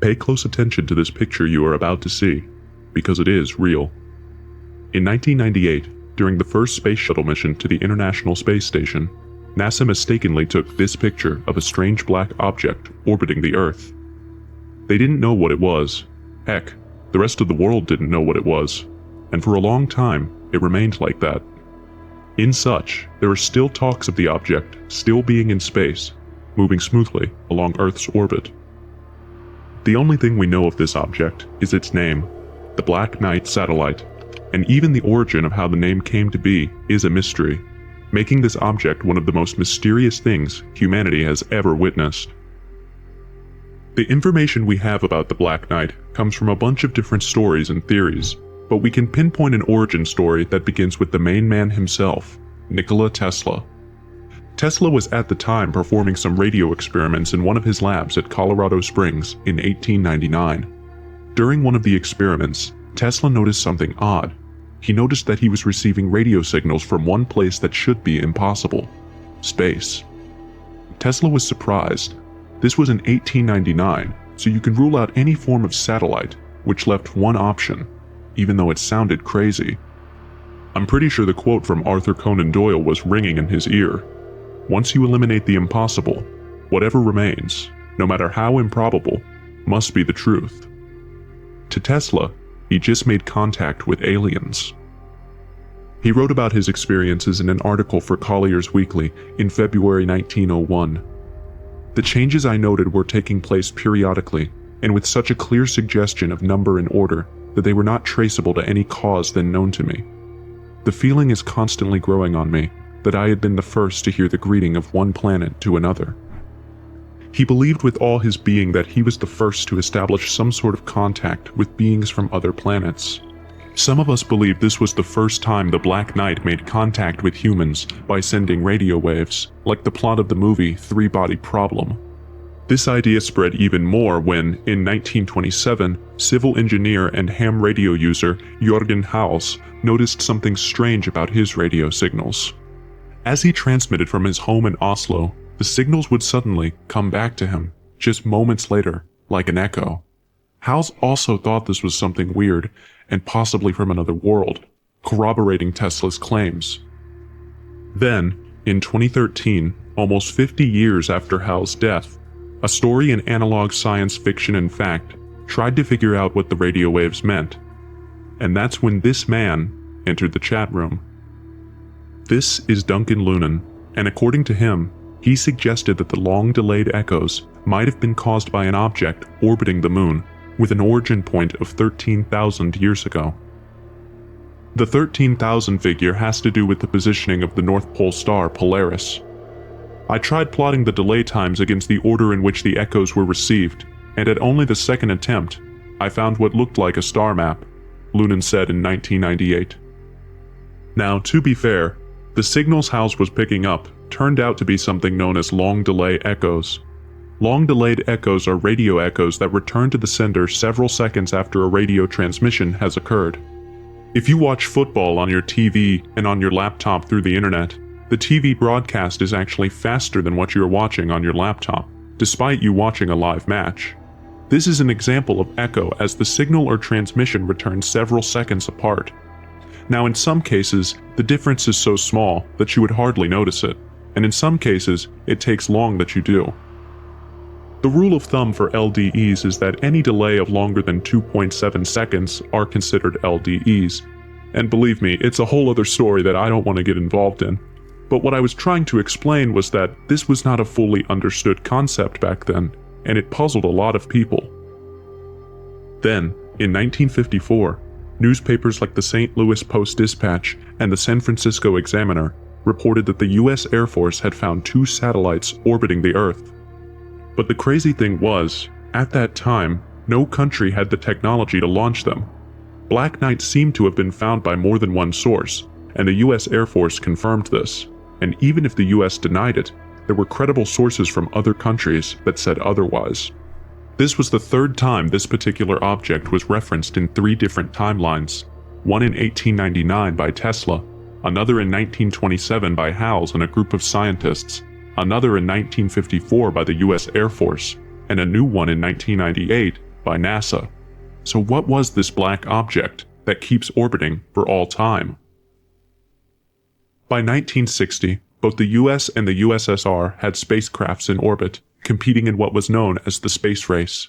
Pay close attention to this picture you are about to see, because it is real. In 1998, during the first space shuttle mission to the International Space Station, NASA mistakenly took this picture of a strange black object orbiting the Earth. They didn't know what it was. Heck, the rest of the world didn't know what it was, and for a long time, it remained like that. In such, there are still talks of the object still being in space, moving smoothly along Earth's orbit. The only thing we know of this object is its name, the Black Knight satellite, and even the origin of how the name came to be is a mystery, making this object one of the most mysterious things humanity has ever witnessed. The information we have about the Black Knight comes from a bunch of different stories and theories, but we can pinpoint an origin story that begins with the main man himself, Nikola Tesla. Tesla was at the time performing some radio experiments in one of his labs at Colorado Springs in 1899. During one of the experiments, Tesla noticed something odd. He noticed that he was receiving radio signals from one place that should be impossible: space. Tesla was surprised. This was in 1899, so you can rule out any form of satellite, which left one option, even though it sounded crazy. I'm pretty sure the quote from Arthur Conan Doyle was ringing in his ear. Once you eliminate the impossible, whatever remains, no matter how improbable, must be the truth. To Tesla, he just made contact with aliens. He wrote about his experiences in an article for Collier's Weekly in February 1901. The changes I noted were taking place periodically, and with such a clear suggestion of number and order that they were not traceable to any cause then known to me. The feeling is constantly growing on me that I had been the first to hear the greeting of one planet to another. He believed with all his being that he was the first to establish some sort of contact with beings from other planets. Some of us believe this was the first time the Black Knight made contact with humans by sending radio waves, like the plot of the movie Three-Body Problem. This idea spread even more when, in 1927, civil engineer and ham radio user Jørgen Haus noticed something strange about his radio signals. As he transmitted from his home in Oslo, the signals would suddenly come back to him, just moments later, like an echo. Haus also thought this was something weird, and possibly from another world, corroborating Tesla's claims. Then, in 2013, almost 50 years after Haus' death, a story in analog science fiction and fact tried to figure out what the radio waves meant. And that's when this man entered the chat room. This is Duncan Lunan, and according to him, he suggested that the long-delayed echoes might have been caused by an object orbiting the moon, with an origin point of 13,000 years ago. The 13,000 figure has to do with the positioning of the North Pole star Polaris. I tried plotting the delay times against the order in which the echoes were received, and at only the second attempt, I found what looked like a star map, Lunan said in 1998. Now, to be fair, the signals Haus was picking up turned out to be something known as long-delay echoes. Long-delayed echoes are radio echoes that return to the sender several seconds after a radio transmission has occurred. If you watch football on your TV and on your laptop through the internet, the TV broadcast is actually faster than what you're watching on your laptop, despite you watching a live match. This is an example of echo as the signal or transmission returns several seconds apart. Now, in some cases, the difference is so small that you would hardly notice it, and in some cases, it takes long that you do. The rule of thumb for LDEs is that any delay of longer than 2.7 seconds are considered LDEs. And believe me, it's a whole other story that I don't want to get involved in. But what I was trying to explain was that this was not a fully understood concept back then, and it puzzled a lot of people. Then, in 1954, newspapers like the St. Louis Post-Dispatch and the San Francisco Examiner reported that the US Air Force had found 2 satellites orbiting the Earth. But the crazy thing was, at that time, no country had the technology to launch them. Black Knight seemed to have been found by more than one source, and the US Air Force confirmed this. And even if the US denied it, there were credible sources from other countries that said otherwise. This was the third time this particular object was referenced in 3 different timelines, one in 1899 by Tesla, another in 1927 by Haus and a group of scientists, another in 1954 by the US Air Force, and a new one in 1998 by NASA. So what was this black object that keeps orbiting for all time? By 1960, both the US and the USSR had spacecrafts in orbit, competing in what was known as the space race.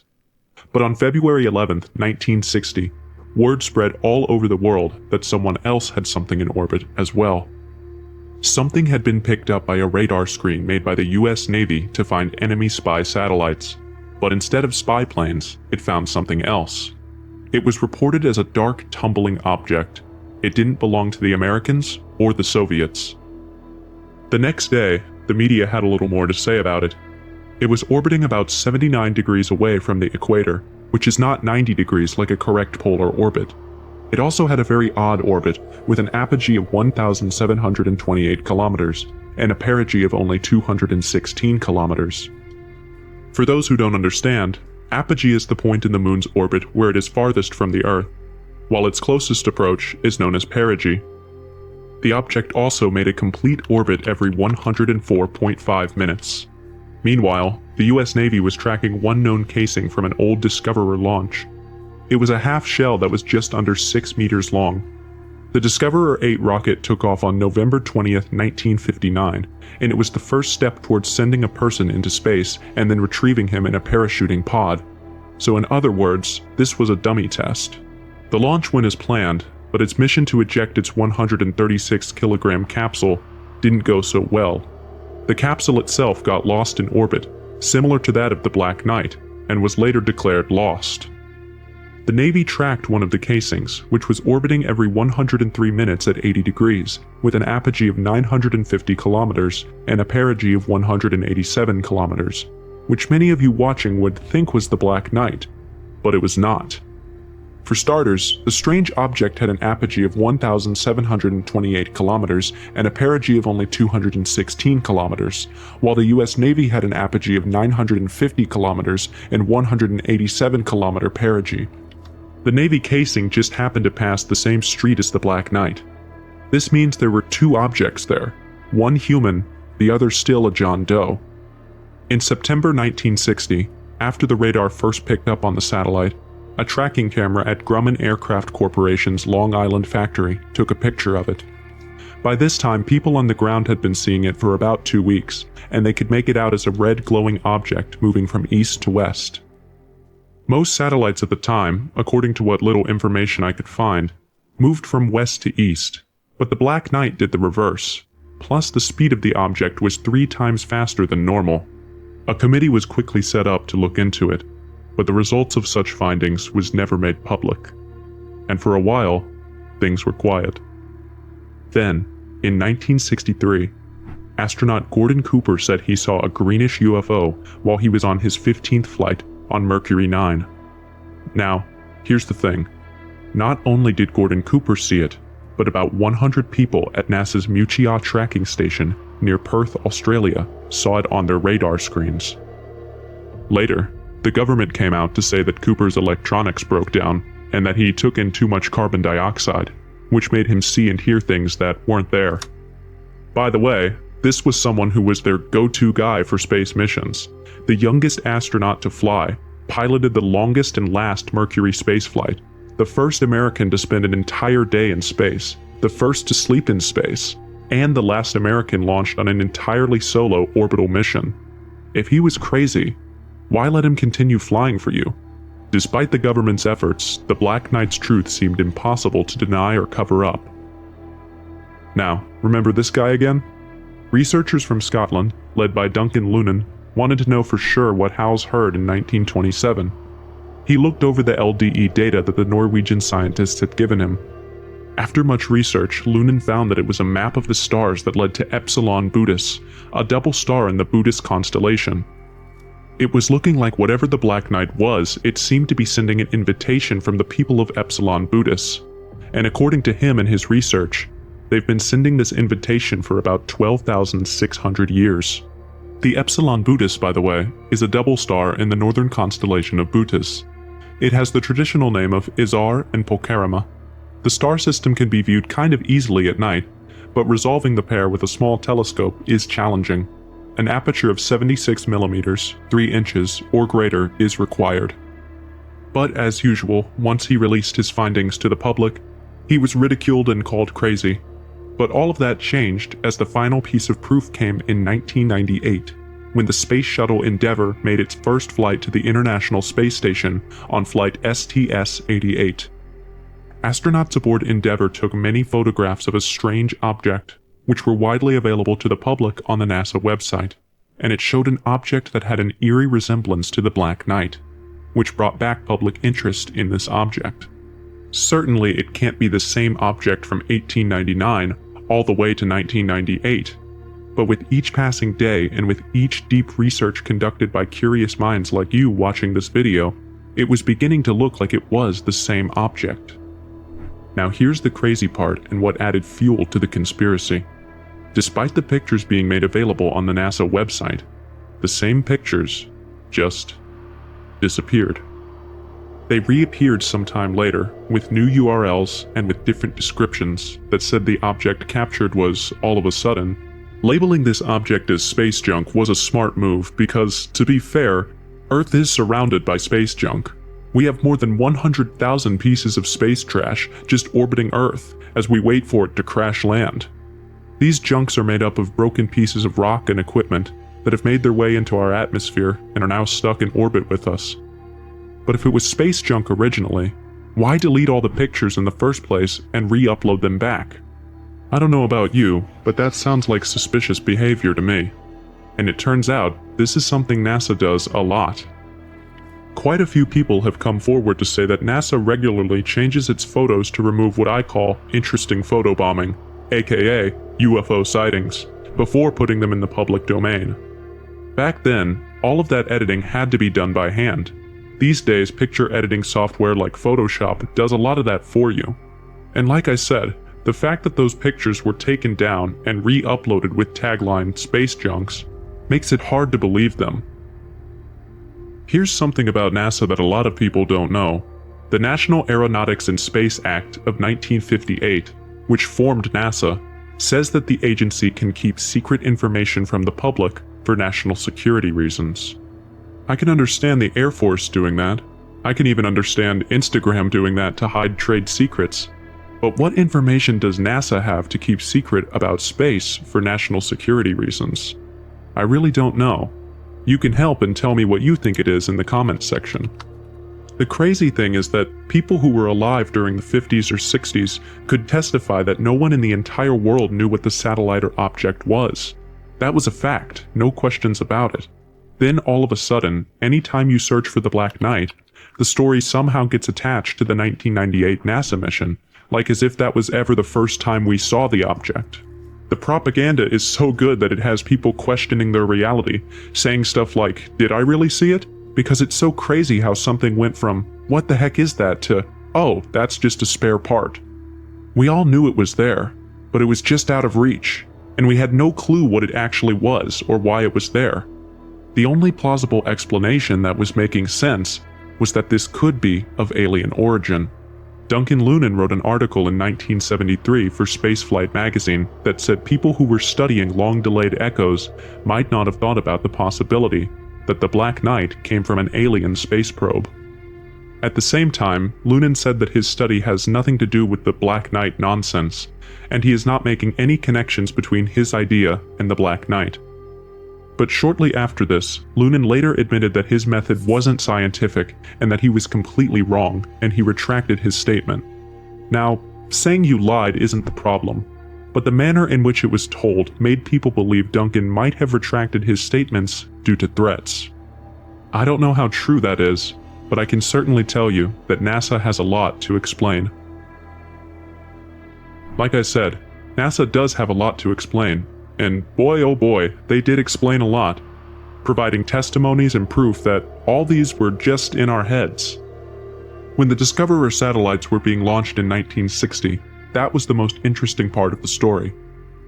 But on February 11, 1960, word spread all over the world that someone else had something in orbit as well. Something had been picked up by a radar screen made by the US Navy to find enemy spy satellites, but instead of spy planes, it found something else. It was reported as a dark, tumbling object. It didn't belong to the Americans or the Soviets. The next day, the media had a little more to say about it. It was orbiting about 79 degrees away from the equator, which is not 90 degrees like a correct polar orbit. It also had a very odd orbit, with an apogee of 1,728 kilometers, and a perigee of only 216 kilometers. For those who don't understand, apogee is the point in the moon's orbit where it is farthest from the Earth, while its closest approach is known as perigee. The object also made a complete orbit every 104.5 minutes. Meanwhile, the US Navy was tracking one known casing from an old Discoverer launch. It was a half shell that was just under 6 meters long. The Discoverer 8 rocket took off on November 20th, 1959, and it was the first step towards sending a person into space and then retrieving him in a parachuting pod. So in other words, this was a dummy test. The launch went as planned, but its mission to eject its 136-kilogram capsule didn't go so well. The capsule itself got lost in orbit, similar to that of the Black Knight, and was later declared lost. The Navy tracked one of the casings, which was orbiting every 103 minutes at 80 degrees, with an apogee of 950 kilometers and a perigee of 187 kilometers, which many of you watching would think was the Black Knight, but it was not. For starters, the strange object had an apogee of 1,728 kilometers and a perigee of only 216 kilometers, while the US Navy had an apogee of 950 kilometers and 187 kilometer perigee. The Navy casing just happened to pass the same street as the Black Knight. This means there were two objects there, one human, the other still a John Doe. In September 1960, after the radar first picked up on the satellite, a tracking camera at Grumman Aircraft Corporation's Long Island factory took a picture of it. By this time, people on the ground had been seeing it for about 2 weeks, and they could make it out as a red glowing object moving from east to west. Most satellites at the time, according to what little information I could find, moved from west to east, but the Black Knight did the reverse. Plus, the speed of the object was 3 times faster than normal. A committee was quickly set up to look into it, but the results of such findings was never made public. And for a while, things were quiet. Then, in 1963, astronaut Gordon Cooper said he saw a greenish UFO while he was on his 15th flight on Mercury 9. Now, here's the thing. Not only did Gordon Cooper see it, but about 100 people at NASA's Mutchia tracking station near Perth, Australia, saw it on their radar screens. Later, the government came out to say that Cooper's electronics broke down and that he took in too much carbon dioxide, which made him see and hear things that weren't there. By the way, this was someone who was their go-to guy for space missions. The youngest astronaut to fly, piloted the longest and last Mercury spaceflight, the first American to spend an entire day in space, the first to sleep in space, and the last American launched on an entirely solo orbital mission. If he was crazy, why let him continue flying for you? Despite the government's efforts, the Black Knight's truth seemed impossible to deny or cover up. Now, remember this guy again? Researchers from Scotland, led by Duncan Lunan, wanted to know for sure what Howells heard in 1927. He looked over the LDE data that the Norwegian scientists had given him. After much research, Lunan found that it was a map of the stars that led to Epsilon Boötis, a double star in the Boötis constellation. It was looking like whatever the Black Knight was, it seemed to be sending an invitation from the people of Epsilon Boötis. And according to him and his research, they've been sending this invitation for about 12,600 years. The Epsilon Boötis, by the way, is a double star in the northern constellation of Boötis. It has the traditional name of Izar and Polcarima. The star system can be viewed kind of easily at night, but resolving the pair with a small telescope is challenging. An aperture of 76 millimeters, 3 inches, or greater is required. But as usual, once he released his findings to the public, he was ridiculed and called crazy. But all of that changed as the final piece of proof came in 1998, when the Space Shuttle Endeavour made its first flight to the International Space Station on flight STS-88. Astronauts aboard Endeavour took many photographs of a strange object, which were widely available to the public on the NASA website, and it showed an object that had an eerie resemblance to the Black Knight, which brought back public interest in this object. Certainly it can't be the same object from 1899 all the way to 1998, but with each passing day and with each deep research conducted by curious minds like you watching this video, it was beginning to look like it was the same object. Now here's the crazy part and what added fuel to the conspiracy. Despite the pictures being made available on the NASA website, the same pictures just disappeared. They reappeared sometime later with new URLs and with different descriptions that said the object captured was all of a sudden. Labeling this object as space junk was a smart move because, to be fair, Earth is surrounded by space junk. We have more than 100,000 pieces of space trash just orbiting Earth as we wait for it to crash land. These junks are made up of broken pieces of rock and equipment that have made their way into our atmosphere and are now stuck in orbit with us. But if it was space junk originally, why delete all the pictures in the first place and re-upload them back? I don't know about you, but that sounds like suspicious behavior to me. And it turns out, this is something NASA does a lot. Quite a few people have come forward to say that NASA regularly changes its photos to remove what I call interesting photobombing, aka UFO sightings, before putting them in the public domain. Back then, all of that editing had to be done by hand. These days, picture editing software like Photoshop does a lot of that for you. And like I said, the fact that those pictures were taken down and re-uploaded with tagline "space junks" makes it hard to believe them. Here's something about NASA that a lot of people don't know. The National Aeronautics and Space Act of 1958, which formed NASA, says that the agency can keep secret information from the public for national security reasons. I can understand the Air Force doing that. I can even understand Instagram doing that to hide trade secrets. But what information does NASA have to keep secret about space for national security reasons? I really don't know. You can help and tell me what you think it is in the comments section. The crazy thing is that people who were alive during the 50s or 60s could testify that no one in the entire world knew what the satellite or object was. That was a fact, no questions about it. Then all of a sudden, anytime you search for the Black Knight, the story somehow gets attached to the 1998 NASA mission, like as if that was ever the first time we saw the object. The propaganda is so good that it has people questioning their reality, saying stuff like, "Did I really see it?" Because it's so crazy how something went from, "What the heck is that?" to, "Oh, that's just a spare part." We all knew it was there, but it was just out of reach, and we had no clue what it actually was or why it was there. The only plausible explanation that was making sense was that this could be of alien origin. Duncan Lunan wrote an article in 1973 for Spaceflight magazine that said people who were studying long-delayed echoes might not have thought about the possibility that the Black Knight came from an alien space probe. At the same time, Lunan said that his study has nothing to do with the Black Knight nonsense, and he is not making any connections between his idea and the Black Knight. But shortly after this, Lunan later admitted that his method wasn't scientific and that he was completely wrong, and he retracted his statement. Now, saying you lied isn't the problem, but the manner in which it was told made people believe Duncan might have retracted his statements due to threats. I don't know how true that is, but I can certainly tell you that NASA has a lot to explain. Like I said, NASA does have a lot to explain. And boy oh boy, they did explain a lot, providing testimonies and proof that all these were just in our heads. When the Discoverer satellites were being launched in 1960, that was the most interesting part of the story.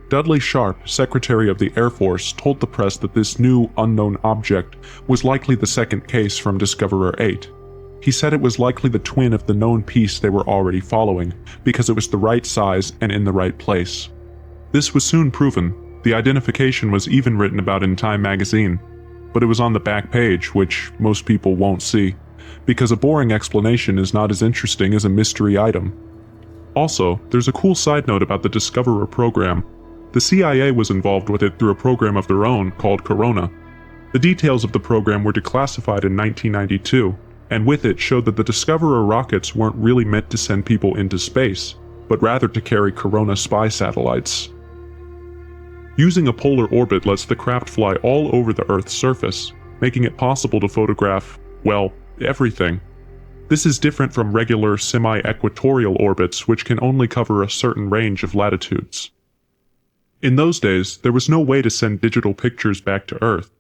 Dudley Sharp, Secretary of the Air Force, told the press that this new unknown object was likely the second case from Discoverer 8. He said it was likely the twin of the known piece they were already following, because it was the right size and in the right place. This was soon proven. The identification was even written about in Time magazine, but it was on the back page, which most people won't see, because a boring explanation is not as interesting as a mystery item. Also, there's a cool side note about the Discoverer program. The CIA was involved with it through a program of their own called Corona. The details of the program were declassified in 1992, and with it showed that the Discoverer rockets weren't really meant to send people into space, but rather to carry Corona spy satellites. Using a polar orbit lets the craft fly all over the Earth's surface, making it possible to photograph, well, everything. This is different from regular semi-equatorial orbits, which can only cover a certain range of latitudes. In those days, there was no way to send digital pictures back to Earth.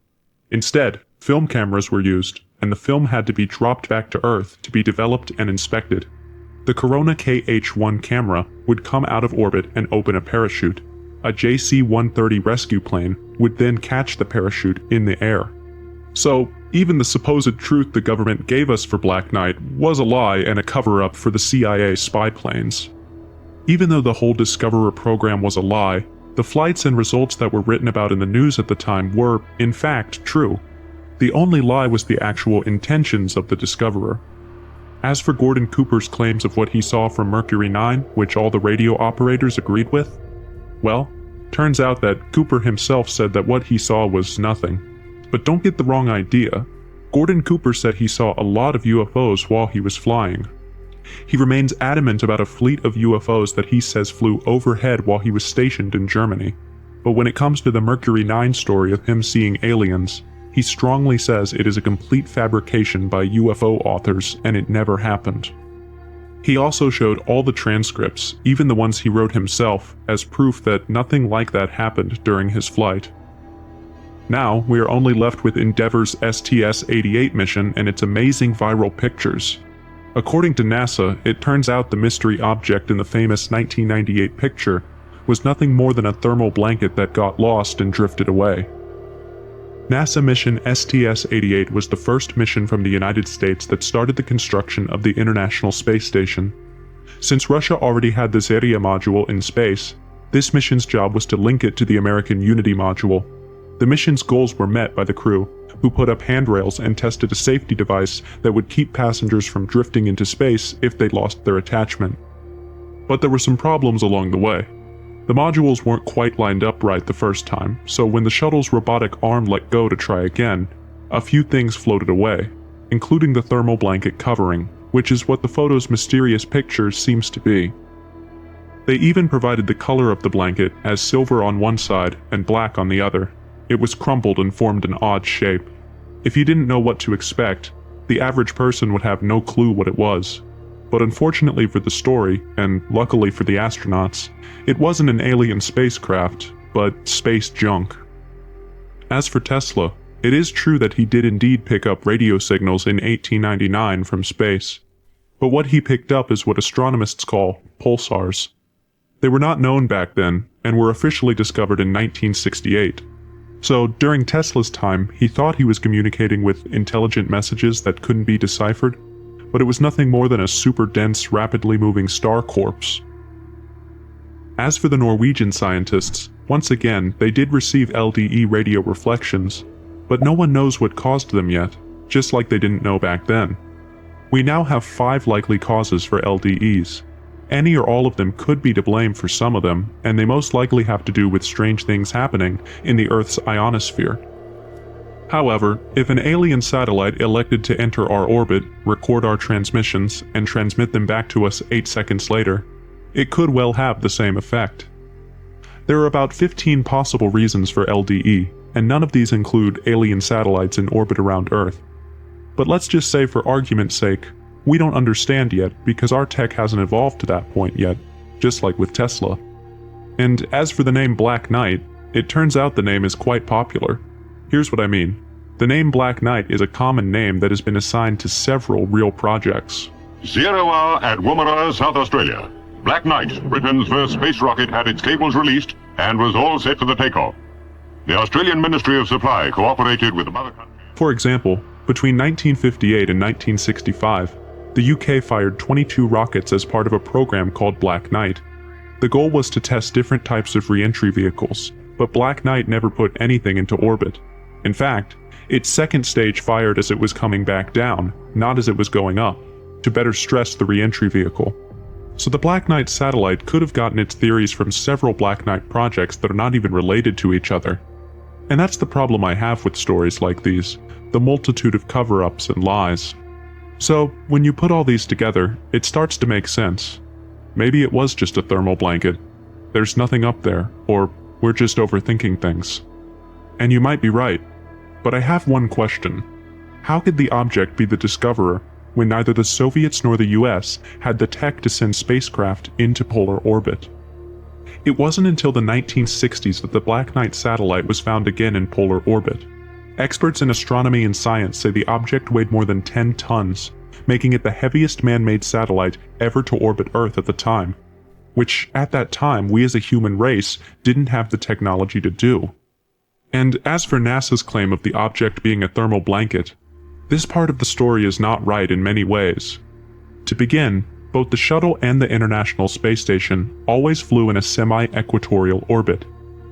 Instead, film cameras were used, and the film had to be dropped back to Earth to be developed and inspected. The Corona KH-1 camera would come out of orbit and open a parachute. A JC-130 rescue plane would then catch the parachute in the air. So, even the supposed truth the government gave us for Black Knight was a lie and a cover-up for the CIA spy planes. Even though the whole Discoverer program was a lie, the flights and results that were written about in the news at the time were, in fact, true. The only lie was the actual intentions of the Discoverer. As for Gordon Cooper's claims of what he saw from Mercury 9, which all the radio operators agreed with, well, turns out that Cooper himself said that what he saw was nothing. But don't get the wrong idea. Gordon Cooper said he saw a lot of UFOs while he was flying. He remains adamant about a fleet of UFOs that he says flew overhead while he was stationed in Germany. But when it comes to the Mercury 9 story of him seeing aliens, he strongly says it is a complete fabrication by UFO authors and it never happened. He also showed all the transcripts, even the ones he wrote himself, as proof that nothing like that happened during his flight. Now, we are only left with Endeavour's STS-88 mission and its amazing viral pictures. According to NASA, it turns out the mystery object in the famous 1998 picture was nothing more than a thermal blanket that got lost and drifted away. NASA mission STS-88 was the first mission from the United States that started the construction of the International Space Station. Since Russia already had the Zarya module in space, this mission's job was to link it to the American Unity module. The mission's goals were met by the crew, who put up handrails and tested a safety device that would keep passengers from drifting into space if they lost their attachment. But there were some problems along the way. The modules weren't quite lined up right the first time, so when the shuttle's robotic arm let go to try again, a few things floated away, including the thermal blanket covering, which is what the photo's mysterious picture seems to be. They even provided the color of the blanket as silver on one side and black on the other. It was crumpled and formed an odd shape. If you didn't know what to expect, the average person would have no clue what it was. But unfortunately for the story, and luckily for the astronauts, it wasn't an alien spacecraft, but space junk. As for Tesla, it is true that he did indeed pick up radio signals in 1899 from space. But what he picked up is what astronomists call pulsars. They were not known back then, and were officially discovered in 1968. So during Tesla's time, he thought he was communicating with intelligent messages that couldn't be deciphered, but it was nothing more than a super dense, rapidly moving star corpse. As for the Norwegian scientists, once again, they did receive LDE radio reflections, but no one knows what caused them yet, just like they didn't know back then. We now have 5 likely causes for LDEs. Any or all of them could be to blame for some of them, and they most likely have to do with strange things happening in the Earth's ionosphere. However, if an alien satellite elected to enter our orbit, record our transmissions, and transmit them back to us 8 seconds later, it could well have the same effect. There are about 15 possible reasons for LDE, and none of these include alien satellites in orbit around Earth. But let's just say for argument's sake, we don't understand yet because our tech hasn't evolved to that point yet, just like with Tesla. And as for the name Black Knight, it turns out the name is quite popular. Here's what I mean. The name Black Knight is a common name that has been assigned to several real projects. 0 hour at Woomera, South Australia. Black Knight, Britain's first space rocket, had its cables released and was all set for the takeoff. The Australian Ministry of Supply cooperated with the mother country. For example, between 1958 and 1965, the UK fired 22 rockets as part of a program called Black Knight. The goal was to test different types of re-entry vehicles, but Black Knight never put anything into orbit. In fact, Its second stage fired as it was coming back down, not as it was going up, to better stress the re-entry vehicle. So the Black Knight satellite could have gotten its theories from several Black Knight projects that are not even related to each other. And that's the problem I have with stories like these, the multitude of cover-ups and lies. So, when you put all these together, it starts to make sense. Maybe it was just a thermal blanket. There's nothing up there, or we're just overthinking things. And you might be right, but I have one question. How could the object be the discoverer when neither the Soviets nor the US had the tech to send spacecraft into polar orbit? It wasn't until the 1960s that the Black Knight satellite was found again in polar orbit. Experts in astronomy and science say the object weighed more than 10 tons, making it the heaviest man-made satellite ever to orbit Earth at the time, which at that time we as a human race didn't have the technology to do. And as for NASA's claim of the object being a thermal blanket, this part of the story is not right in many ways. To begin, both the shuttle and the International Space Station always flew in a semi-equatorial orbit,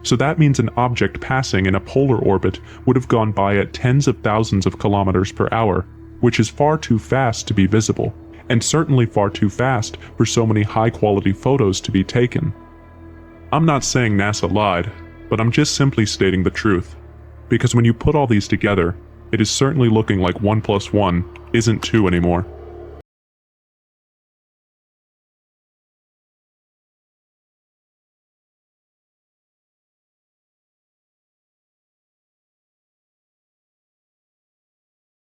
so that means an object passing in a polar orbit would have gone by at tens of thousands of kilometers per hour, which is far too fast to be visible, and certainly far too fast for so many high-quality photos to be taken. I'm not saying NASA lied, but I'm just simply stating the truth, because when you put all these together, it is certainly looking like 1 + 1 isn't 2 anymore.